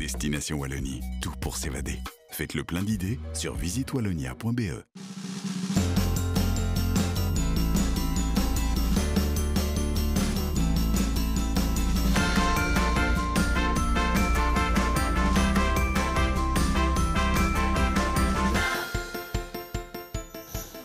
Destination Wallonie, tout pour s'évader. Faites le plein d'idées sur visitewallonia.be.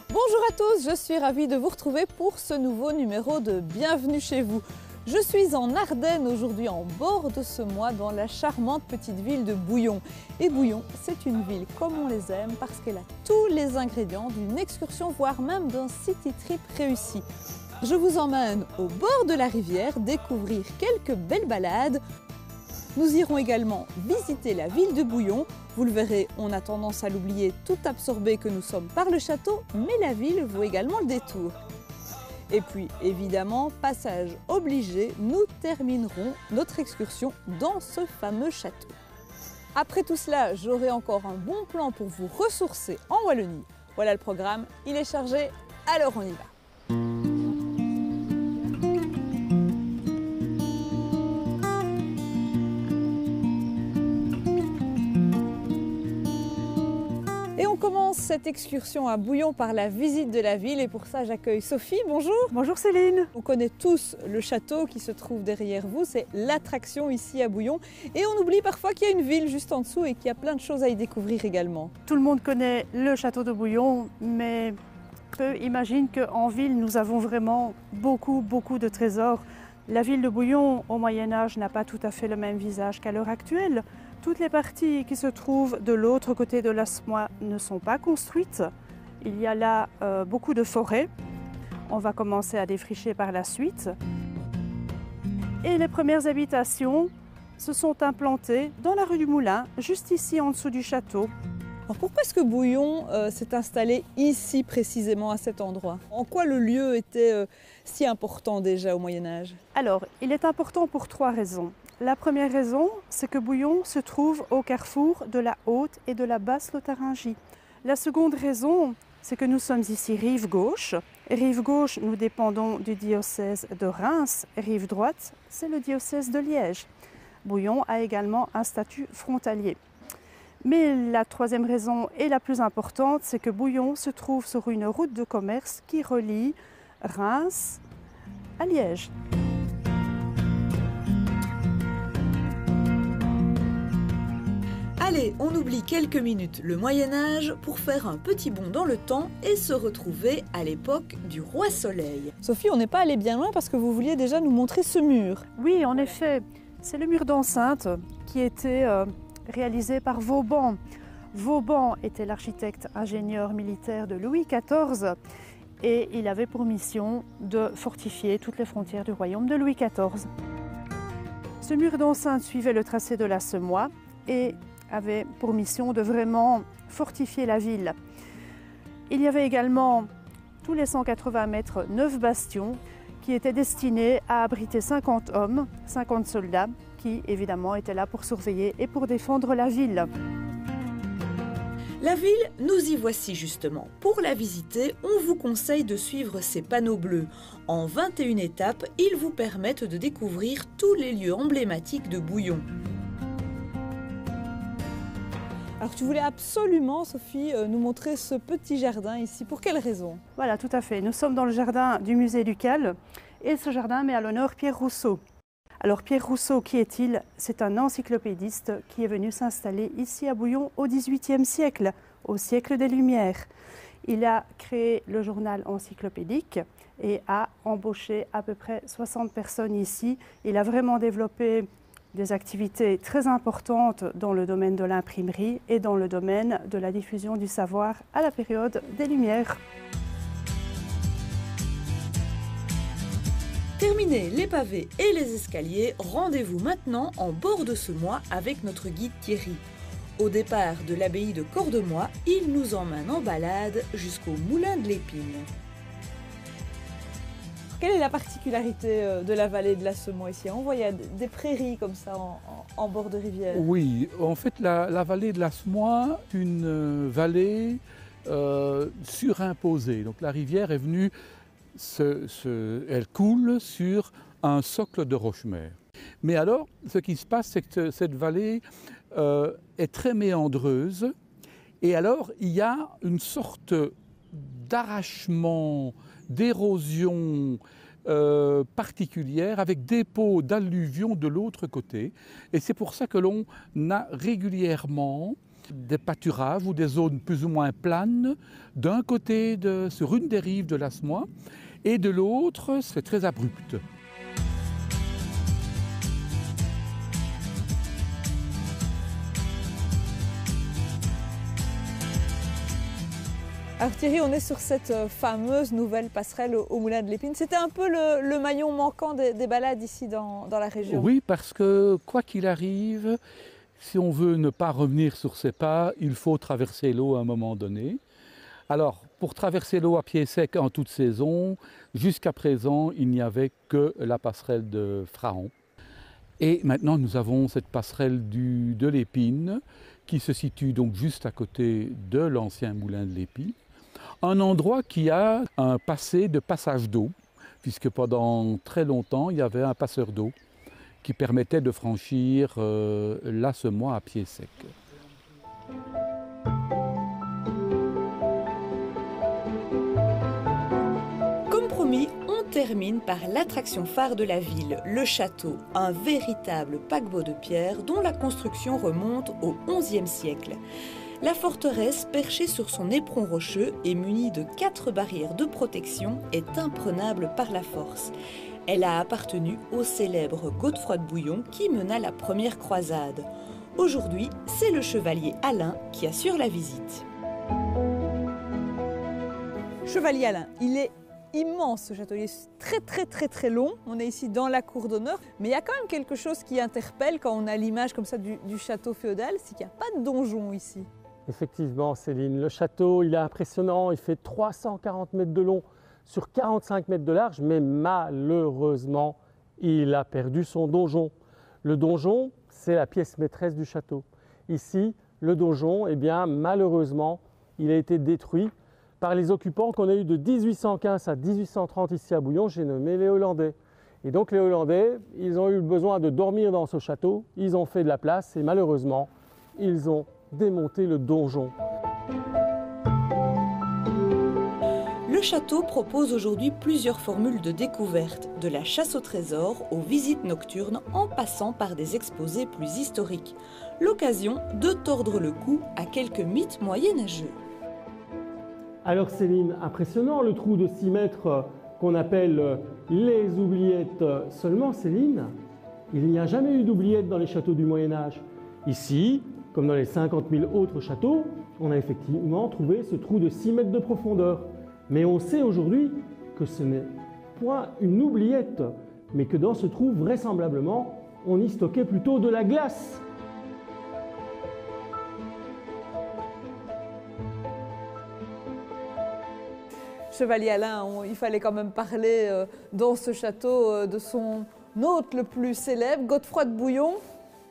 Bonjour à tous, je suis ravie de vous retrouver pour ce nouveau numéro de Bienvenue chez vous. Je suis en Ardennes aujourd'hui, en bord de Semois, dans la charmante petite ville de Bouillon. Et Bouillon, c'est une ville comme on les aime parce qu'elle a tous les ingrédients d'une excursion, voire même d'un city trip réussi. Je vous emmène au bord de la rivière découvrir quelques belles balades. Nous irons également visiter la ville de Bouillon. Vous le verrez, on a tendance à l'oublier, tout absorbé que nous sommes par le château, mais la ville vaut également le détour. Et puis, évidemment, passage obligé, nous terminerons notre excursion dans ce fameux château. Après tout cela, j'aurai encore un bon plan pour vous ressourcer en Wallonie. Voilà le programme, il est chargé, alors on y va. On commence cette excursion à Bouillon par la visite de la ville et pour ça j'accueille Sophie, bonjour. Bonjour Céline. On connaît tous le château qui se trouve derrière vous, c'est l'attraction ici à Bouillon et on oublie parfois qu'il y a une ville juste en dessous et qu'il y a plein de choses à y découvrir également. Tout le monde connaît le château de Bouillon, mais peu imaginent qu'en ville nous avons vraiment beaucoup de trésors. La ville de Bouillon au Moyen-Âge n'a pas tout à fait le même visage qu'à l'heure actuelle. Toutes les parties qui se trouvent de l'autre côté de la Semois ne sont pas construites. Il y a là beaucoup de forêts. On va commencer à défricher par la suite. Et les premières habitations se sont implantées dans la rue du Moulin, juste ici en dessous du château. Alors pourquoi est-ce que Bouillon s'est installé ici précisément à cet endroit? En quoi le lieu était si important déjà au Moyen-Âge? Alors, il est important pour trois raisons. La première raison, c'est que Bouillon se trouve au carrefour de la Haute et de la Basse Lotharingie. La seconde raison, c'est que nous sommes ici rive gauche. Rive gauche, nous dépendons du diocèse de Reims. Rive droite, c'est le diocèse de Liège. Bouillon a également un statut frontalier. Mais la troisième raison et la plus importante, c'est que Bouillon se trouve sur une route de commerce qui relie Reims à Liège. Allez, on oublie quelques minutes le Moyen-Âge pour faire un petit bond dans le temps et se retrouver à l'époque du roi Soleil. Sophie, on n'est pas allé bien loin parce que vous vouliez déjà nous montrer ce mur. Oui, en effet, c'est le mur d'enceinte qui était réalisé par Vauban. Vauban était l'architecte ingénieur militaire de Louis XIV et il avait pour mission de fortifier toutes les frontières du royaume de Louis XIV. Ce mur d'enceinte suivait le tracé de la Semois et avait pour mission de vraiment fortifier la ville. Il y avait également tous les 180 mètres 9 bastions qui étaient destinés à abriter 50 hommes, 50 soldats qui évidemment étaient là pour surveiller et pour défendre la ville. La ville, nous y voici justement. Pour la visiter, on vous conseille de suivre ces panneaux bleus. En 21 étapes, ils vous permettent de découvrir tous les lieux emblématiques de Bouillon. Alors tu voulais absolument, Sophie, nous montrer ce petit jardin ici. Pour quelle raison? Voilà, tout à fait. Nous sommes dans le jardin du musée ducal et ce jardin met à l'honneur Pierre Rousseau. Alors Pierre Rousseau, qui est-il? C'est un encyclopédiste qui est venu s'installer ici à Bouillon au XVIIIe siècle, au siècle des Lumières. Il a créé le journal encyclopédique et a embauché à peu près 60 personnes ici. Il a vraiment développé des activités très importantes dans le domaine de l'imprimerie et dans le domaine de la diffusion du savoir à la période des Lumières. Terminez les pavés et les escaliers, rendez-vous maintenant en bord de Semois avec notre guide Thierry. Au départ de l'abbaye de Cordemois, il nous emmène en balade jusqu'au moulin de l'Épine. Quelle est la particularité de la vallée de la Semois ici? On voit il y a des prairies comme ça en bord de rivière. Oui, en fait la vallée de la Semois, une vallée surimposée. Donc la rivière est venue, elle coule sur un socle de roche-mère. Mais alors, ce qui se passe, c'est que cette vallée est très méandreuse. Et alors, il y a une sorte d'arrachement, d'érosion particulière avec dépôt d'alluvions de l'autre côté. Et c'est pour ça que l'on a régulièrement des pâturages ou des zones plus ou moins planes d'un côté sur une des rives de l'Asmois et de l'autre, c'est très abrupt. Alors Thierry, on est sur cette fameuse nouvelle passerelle au Moulin de l'Épine. C'était un peu le maillon manquant des balades ici dans la région. Oui, parce que quoi qu'il arrive, si on veut ne pas revenir sur ses pas, il faut traverser l'eau à un moment donné. Alors, pour traverser l'eau à pied sec en toute saison, jusqu'à présent, il n'y avait que la passerelle de Frahan. Et maintenant, nous avons cette passerelle de l'Épine qui se situe donc juste à côté de l'ancien moulin de l'Épine. Un endroit qui a un passé de passage d'eau, puisque pendant très longtemps, il y avait un passeur d'eau qui permettait de franchir l'Assemois à pied sec. Comme promis, on termine par l'attraction phare de la ville, le château, un véritable paquebot de pierre dont la construction remonte au XIe siècle. La forteresse, perchée sur son éperon rocheux et munie de 4 barrières de protection, est imprenable par la force. Elle a appartenu au célèbre Godefroy de Bouillon qui mena la première croisade. Aujourd'hui, c'est le chevalier Alain qui assure la visite. Chevalier Alain, il est immense ce château, il est très long. On est ici dans la cour d'honneur, mais il y a quand même quelque chose qui interpelle quand on a l'image comme ça du château féodal, c'est qu'il n'y a pas de donjon ici. Effectivement Céline, le château il est impressionnant, il fait 340 mètres de long sur 45 mètres de large, mais malheureusement il a perdu son donjon. Le donjon, c'est la pièce maîtresse du château. Ici, le donjon, eh bien malheureusement, il a été détruit par les occupants qu'on a eu de 1815 à 1830 ici à Bouillon, j'ai nommé les Hollandais. Et donc les Hollandais, ils ont eu besoin de dormir dans ce château, ils ont fait de la place et malheureusement, ils ont démonté le donjon. Le château propose aujourd'hui plusieurs formules de découverte, de la chasse au trésor aux visites nocturnes en passant par des exposés plus historiques. L'occasion de tordre le cou à quelques mythes moyenâgeux. Alors Céline, impressionnant le trou de 6 mètres qu'on appelle les oubliettes. Seulement Céline, il n'y a jamais eu d'oubliettes dans les châteaux du Moyen-Âge. Ici, comme dans les 50 000 autres châteaux, on a effectivement trouvé ce trou de 6 mètres de profondeur. Mais on sait aujourd'hui que ce n'est point une oubliette, mais que dans ce trou, vraisemblablement, on y stockait plutôt de la glace. Chevalier Alain, il fallait quand même parler dans ce château de son hôte le plus célèbre, Godefroy de Bouillon.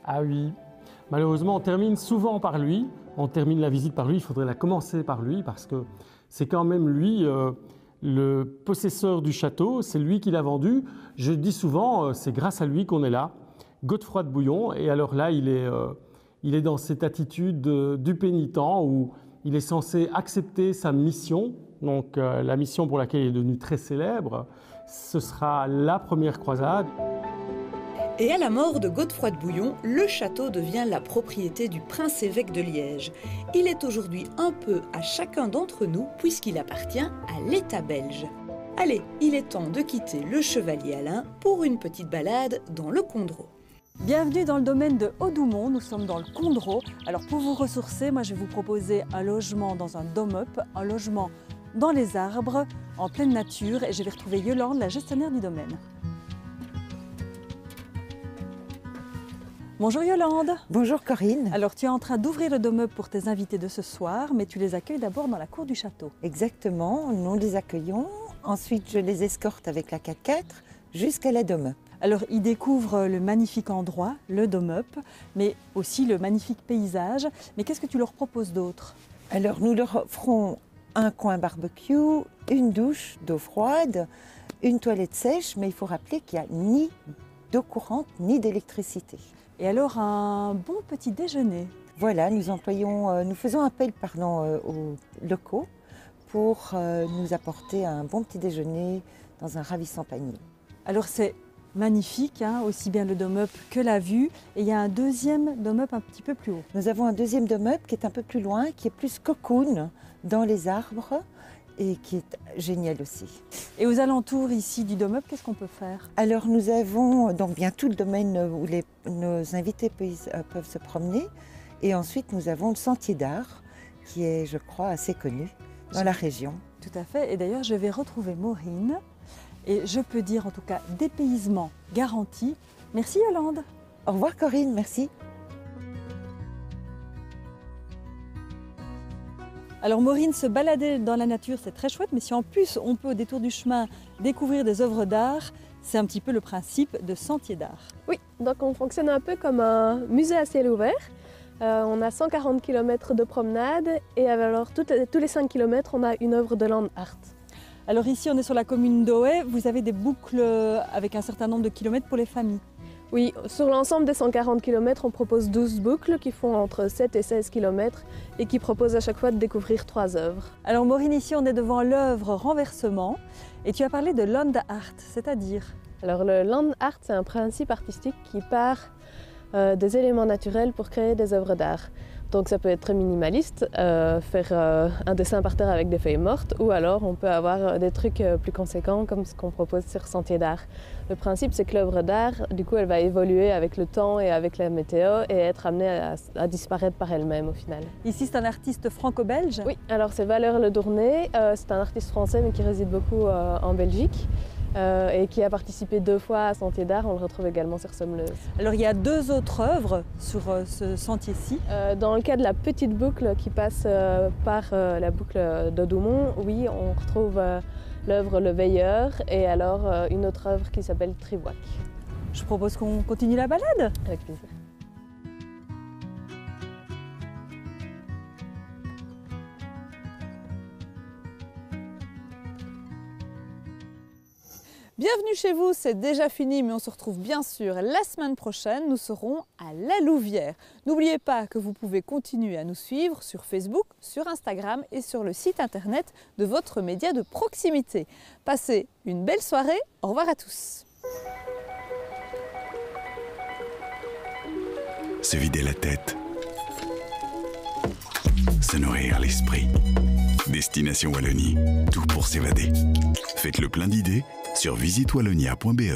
Ah oui, malheureusement on termine souvent par lui, on termine la visite par lui, il faudrait la commencer par lui parce que c'est quand même lui le possesseur du château, c'est lui qui l'a vendu. Je dis souvent, c'est grâce à lui qu'on est là, Godefroy de Bouillon. Et alors là, il est dans cette attitude du pénitent où il est censé accepter sa mission. Donc la mission pour laquelle il est devenu très célèbre, ce sera la première croisade. Et à la mort de Godefroy de Bouillon, le château devient la propriété du prince-évêque de Liège. Il est aujourd'hui un peu à chacun d'entre nous puisqu'il appartient à l'État belge. Allez, il est temps de quitter le chevalier Alain pour une petite balade dans le Condro. Bienvenue dans le domaine de Haudoumont, nous sommes dans le Condro. Alors pour vous ressourcer, moi je vais vous proposer un logement dans un dom-up, un logement dans les arbres, en pleine nature, et je vais retrouver Yolande, la gestionnaire du domaine. Bonjour Yolande. Bonjour Corinne. Alors tu es en train d'ouvrir le dom-up pour tes invités de ce soir, mais tu les accueilles d'abord dans la cour du château. Exactement, nous les accueillons. Ensuite, je les escorte avec la 4x4 jusqu'à la dom-up. Alors ils découvrent le magnifique endroit, le dom-up, mais aussi le magnifique paysage. Mais qu'est-ce que tu leur proposes d'autre? Alors nous leur offrons un coin barbecue, une douche d'eau froide, une toilette sèche, mais il faut rappeler qu'il n'y a ni d'eau courante ni d'électricité. Et alors un bon petit déjeuner. Voilà, nous faisons appel aux locaux pour nous apporter un bon petit déjeuner dans un ravissant panier. Alors c'est magnifique, hein, aussi bien le dôme-up que la vue. Et il y a un deuxième dôme-up un petit peu plus haut. Nous avons un deuxième dôme-up qui est un peu plus loin, qui est plus cocoon dans les arbres et qui est génial aussi. Et aux alentours ici du dôme-up, qu'est-ce qu'on peut faire? Alors nous avons donc bien tout le domaine où nos invités peuvent se promener. Et ensuite nous avons le sentier d'art qui est, je crois, assez connu dans la région. Tout à fait. Et d'ailleurs, je vais retrouver Maureen. Et je peux dire en tout cas dépaysement garanti. Merci Yolande. Au revoir Corinne, merci. Alors Maureen, se balader dans la nature, c'est très chouette, mais si en plus on peut au détour du chemin découvrir des œuvres d'art, c'est un petit peu le principe de Sentier d'art. Oui, donc on fonctionne un peu comme un musée à ciel ouvert. On a 140 km de promenade et alors tous les 5 km, on a une œuvre de land art. Alors ici, on est sur la commune d'Ohaye. Vous avez des boucles avec un certain nombre de kilomètres pour les familles. Oui, sur l'ensemble des 140 km, on propose 12 boucles qui font entre 7 et 16 km et qui proposent à chaque fois de découvrir 3 œuvres. Alors Maureen, ici, on est devant l'œuvre Renversement et tu as parlé de land art, c'est-à-dire? Alors le land art, c'est un principe artistique qui part des éléments naturels pour créer des œuvres d'art. Donc ça peut être très minimaliste, faire un dessin par terre avec des feuilles mortes, ou alors on peut avoir des trucs plus conséquents comme ce qu'on propose sur Sentier d'art. Le principe, c'est que l'œuvre d'art, du coup, elle va évoluer avec le temps et avec la météo et être amenée à disparaître par elle-même au final. Ici, c'est un artiste franco-belge? Oui, alors c'est Valeur Le Dournet, c'est un artiste français mais qui réside beaucoup en Belgique. Et qui a participé 2 fois à Sentier d'art, on le retrouve également sur Sommeuse. Alors il y a 2 autres œuvres sur ce sentier-ci. Dans le cas de la petite boucle qui passe par la boucle de Doumont, oui, on retrouve l'œuvre Le Veilleur et alors une autre œuvre qui s'appelle Tribouac. Je propose qu'on continue la balade. Avec plaisir. Bienvenue chez vous, c'est déjà fini, mais on se retrouve bien sûr la semaine prochaine. Nous serons à La Louvière. N'oubliez pas que vous pouvez continuer à nous suivre sur Facebook, sur Instagram et sur le site internet de votre média de proximité. Passez une belle soirée, au revoir à tous. Se vider la tête. Se nourrir l'esprit. Destination Wallonie, tout pour s'évader. Faites le plein d'idées sur visitewallonia.be.